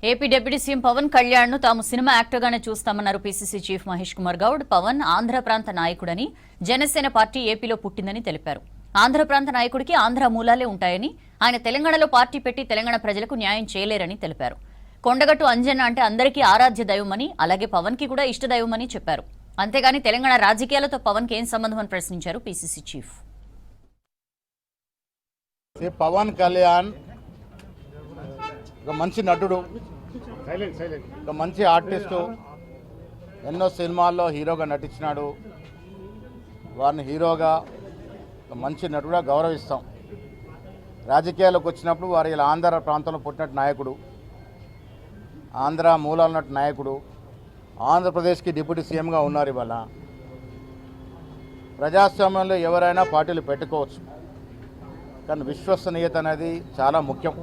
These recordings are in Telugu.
AP deputy CM Pawan Kalyan ను తాము సినిమా యాక్టర్గానే చూస్తామన్నారు పీసీసీ చీఫ్ మహేష్ కుమార్ గౌడ్. పవన్ ఆంధ్ర ప్రాంత నాయకుడని, జనసేన పార్టీ ఏపీలో పుట్టిందని తెలిపారు. ఆంధ్ర ప్రాంత నాయకుడికి ఆంధ్ర మూలాలే ఉంటాయని, ఆయన తెలంగాణలో పార్టీ పెట్టి తెలంగాణ ప్రజలకు న్యాయం చేయలేరని తెలిపారు. కొండగట్టు అంజన్న అంటే అందరికీ ఆరాధ్య దైవమని, అలాగే పవన్ కి కూడా ఇష్ట దైవమని చెప్పారు. అంతేగాని తెలంగాణ రాజకీయాలతో పవన్ కి ఏం సంబంధం అని ప్రశ్నించారు పీసీసీ చీఫ్. పవన్ కళ్యాణ్ ఒక మంచి నటుడు, ఒక మంచి ఆర్టిస్టు, ఎన్నో సినిమాల్లో హీరోగా నటించినాడు. వారిని హీరోగా ఒక మంచి నటుడుగా గౌరవిస్తాం. రాజకీయాలకు వచ్చినప్పుడు వారు ఇలా ఆంధ్ర ప్రాంతంలో పుట్టినట్టు నాయకుడు, ఆంధ్ర మూలాలు ఉన్నట్టు నాయకుడు, ఆంధ్రప్రదేశ్కి డిప్యూటీ సీఎంగా ఉన్నారు. ఇవాళ ప్రజాస్వామ్యంలో ఎవరైనా పార్టీలు పెట్టుకోవచ్చు, కానీ విశ్వసనీయత అనేది చాలా ముఖ్యం.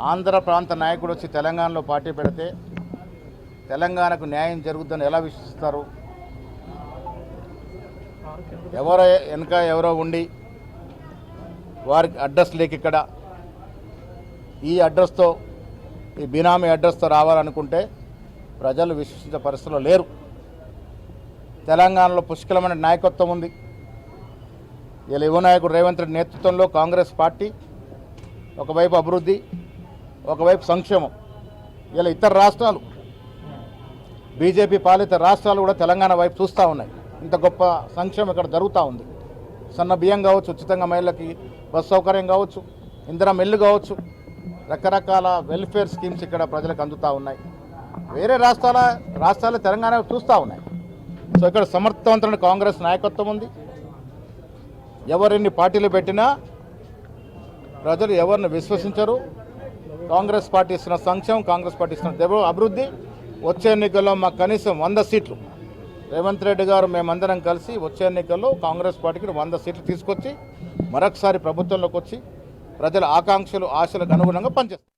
ఆంధ్ర ప్రాంత నాయకుడు వచ్చి తెలంగాణలో పార్టీ పెడితే తెలంగాణకు న్యాయం జరుగుతుందని ఎలా విశ్వసిస్తారు? ఎవరో వెనక ఎవరో ఉండి వారికి అడ్రస్ లేక ఇక్కడ ఈ అడ్రస్తో, ఈ బినామీ అడ్రస్తో రావాలనుకుంటే ప్రజలు విశ్వసించే పరిస్థితిలో లేరు. తెలంగాణలో పుష్కలమైన నాయకత్వం ఉంది. ఇలా యువ నాయకుడు రేవంత్ రెడ్డి నేతృత్వంలో కాంగ్రెస్ పార్టీ ఒకవైపు అభివృద్ధి, ఒకవైపు సంక్షేమం. ఇలా ఇతర రాష్ట్రాలు, బీజేపీ పాలిత రాష్ట్రాలు కూడా తెలంగాణ వైపు చూస్తూ ఉన్నాయి. ఇంత గొప్ప సంక్షేమం ఇక్కడ జరుగుతూ ఉంది. సన్న బియ్యం కావచ్చు, ఉచితంగా మహిళలకి బస్ సౌకర్యం కావచ్చు, ఇందిరా మిల్లు కావచ్చు, రకరకాల వెల్ఫేర్ స్కీమ్స్ ఇక్కడ ప్రజలకు అందుతూ ఉన్నాయి. వేరే రాష్ట్రాలు తెలంగాణ చూస్తూ ఉన్నాయి. సో ఇక్కడ సమర్థవంతమైన కాంగ్రెస్ నాయకత్వం ఉంది. ఎవరిన్ని పార్టీలు పెట్టినా ప్రజలు ఎవరిని విశ్వసించరు. కాంగ్రెస్ పార్టీ ఇస్తున్న సంక్షేమం, కాంగ్రెస్ పార్టీ ఇస్తున్న అభివృద్ధి. వచ్చే ఎన్నికల్లో మాకు కనీసం 100 సీట్లు రేవంత్ రెడ్డి గారు మేమందరం కలిసి వచ్చే ఎన్నికల్లో కాంగ్రెస్ పార్టీకి 100 సీట్లు తీసుకొచ్చి మరొకసారి ప్రభుత్వంలోకి వచ్చి ప్రజల ఆకాంక్షలు, ఆశలకు అనుగుణంగా పనిచేస్తాం.